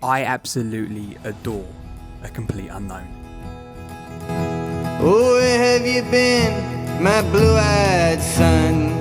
I absolutely adore A Complete Unknown. Oh, where have you been, my blue-eyed son?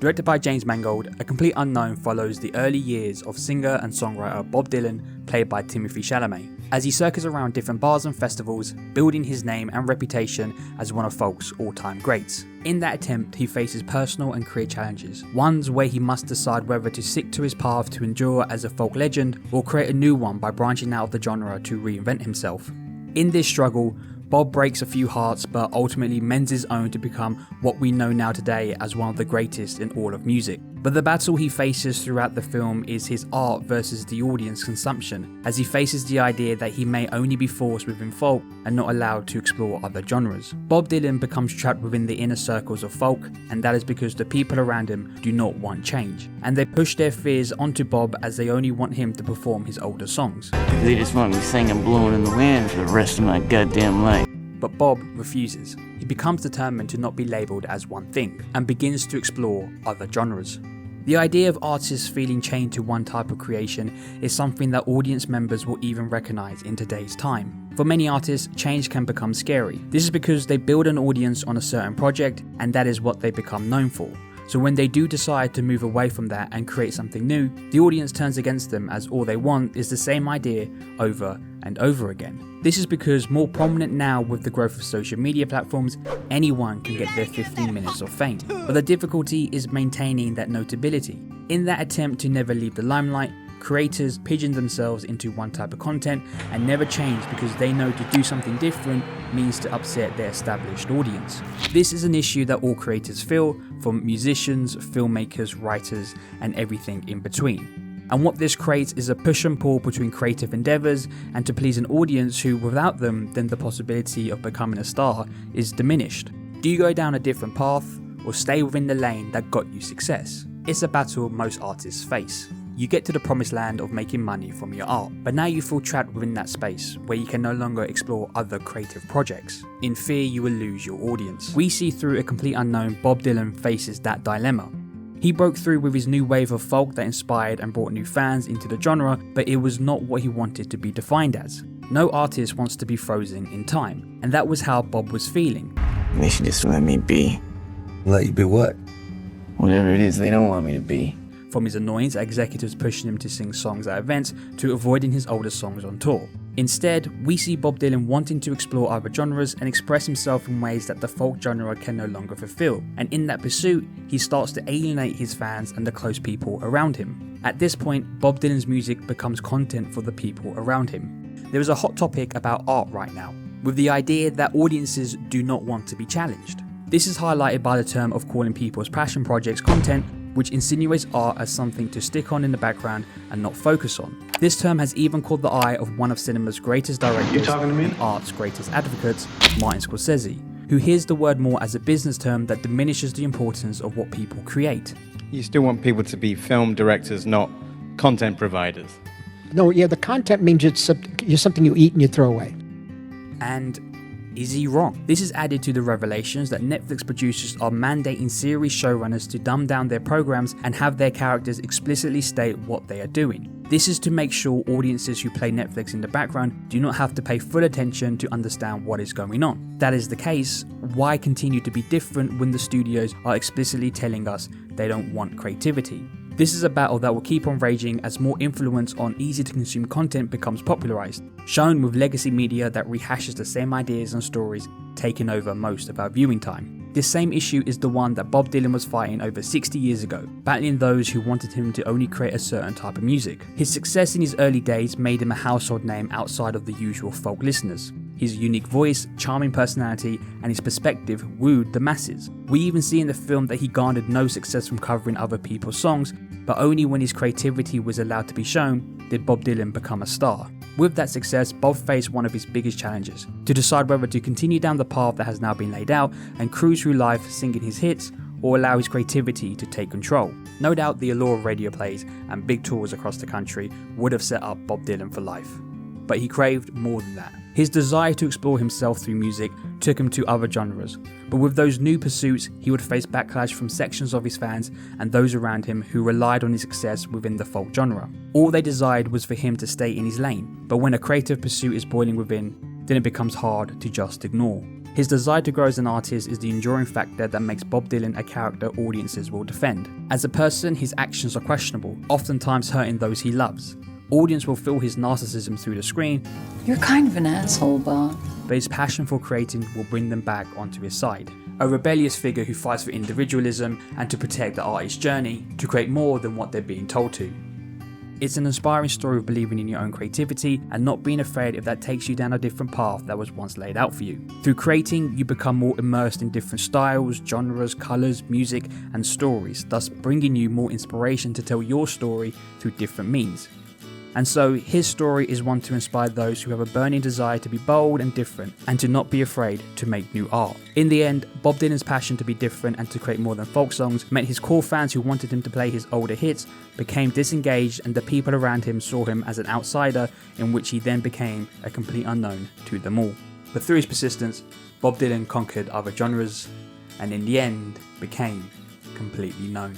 Directed by James Mangold, A Complete Unknown follows the early years of singer and songwriter Bob Dylan, played by Timothée Chalamet, as he circles around different bars and festivals, building his name and reputation as one of folk's all-time greats. In that attempt, he faces personal and career challenges, ones where he must decide whether to stick to his path to endure as a folk legend or create a new one by branching out of the genre to reinvent himself. In this struggle, Bob breaks a few hearts but ultimately mends his own to become what we know now today as one of the greatest in all of music. But the battle he faces throughout the film is his art versus the audience consumption, as he faces the idea that he may only be forced within folk and not allowed to explore other genres. Bob Dylan becomes trapped within the inner circles of folk, and that is because the people around him do not want change, and they push their fears onto Bob as they only want him to perform his older songs. They just want me singing Blowing in the Wind for the rest of my goddamn life. But Bob refuses. He becomes determined to not be labelled as one thing, and begins to explore other genres. The idea of artists feeling chained to one type of creation is something that audience members will even recognise in today's time. For many artists, change can become scary. This is because they build an audience on a certain project, and that is what they become known for. So when they do decide to move away from that and create something new, the audience turns against them, as all they want is the same idea over and over again. This is because, more prominent now with the growth of social media platforms, anyone can get their 15 minutes of fame. But the difficulty is maintaining that notability. In that attempt to never leave the limelight, creators pigeon themselves into one type of content and never change because they know to do something different means to upset their established audience. This is an issue that all creators feel, from musicians, filmmakers, writers, and everything in between. And what this creates is a push and pull between creative endeavours and to please an audience who, without them, then the possibility of becoming a star is diminished. Do you go down a different path or stay within the lane that got you success? It's a battle most artists face. You get to the promised land of making money from your art, but now you feel trapped within that space where you can no longer explore other creative projects. In fear you will lose your audience. We see through A Complete Unknown, Bob Dylan faces that dilemma. He broke through with his new wave of folk that inspired and brought new fans into the genre, but it was not what he wanted to be defined as. No artist wants to be frozen in time, and that was how Bob was feeling. They should just let me be. Let you be what? Whatever it is they don't want me to be. From his annoyance at executives pushing him to sing songs at events to avoiding his older songs on tour. Instead, we see Bob Dylan wanting to explore other genres and express himself in ways that the folk genre can no longer fulfill, and in that pursuit, he starts to alienate his fans and the close people around him. At this point, Bob Dylan's music becomes content for the people around him. There is a hot topic about art right now, with the idea that audiences do not want to be challenged. This is highlighted by the term of calling people's passion projects content, which insinuates art as something to stick on in the background and not focus on. This term has even caught the eye of one of cinema's greatest directors and art's greatest advocates, Martin Scorsese, who hears the word more as a business term that diminishes the importance of what people create. You still want people to be film directors, not content providers. No, yeah, the content means it's something you eat and you throw away. And is he wrong? This is added to the revelations that Netflix producers are mandating series showrunners to dumb down their programs and have their characters explicitly state what they are doing. This is to make sure audiences who play Netflix in the background do not have to pay full attention to understand what is going on. If that is the case, why continue to be different when the studios are explicitly telling us they don't want creativity? This is a battle that will keep on raging as more influence on easy to consume content becomes popularized, shown with legacy media that rehashes the same ideas and stories taking over most of our viewing time. This same issue is the one that Bob Dylan was fighting over 60 years ago, battling those who wanted him to only create a certain type of music. His success in his early days made him a household name outside of the usual folk listeners. His unique voice, charming personality, and his perspective wooed the masses. We even see in the film that he garnered no success from covering other people's songs, but only when his creativity was allowed to be shown did Bob Dylan become a star. With that success, Bob faced one of his biggest challenges, to decide whether to continue down the path that has now been laid out and cruise through life singing his hits, or allow his creativity to take control. No doubt the allure of radio plays and big tours across the country would have set up Bob Dylan for life, but he craved more than that. His desire to explore himself through music took him to other genres, but with those new pursuits he would face backlash from sections of his fans and those around him who relied on his success within the folk genre. All they desired was for him to stay in his lane, but when a creative pursuit is boiling within, then it becomes hard to just ignore. His desire to grow as an artist is the enduring factor that makes Bob Dylan a character audiences will defend. As a person, his actions are questionable, oftentimes hurting those he loves. Audience will feel his narcissism through the screen. You're kind of an asshole, Bob. But his passion for creating will bring them back onto his side. A rebellious figure who fights for individualism and to protect the artist's journey, to create more than what they're being told to. It's an inspiring story of believing in your own creativity and not being afraid if that takes you down a different path that was once laid out for you. Through creating, you become more immersed in different styles, genres, colours, music and stories, thus bringing you more inspiration to tell your story through different means. And so his story is one to inspire those who have a burning desire to be bold and different and to not be afraid to make new art. In the end, Bob Dylan's passion to be different and to create more than folk songs meant his core fans who wanted him to play his older hits became disengaged, and the people around him saw him as an outsider, in which he then became a complete unknown to them all. But through his persistence, Bob Dylan conquered other genres and in the end became completely known.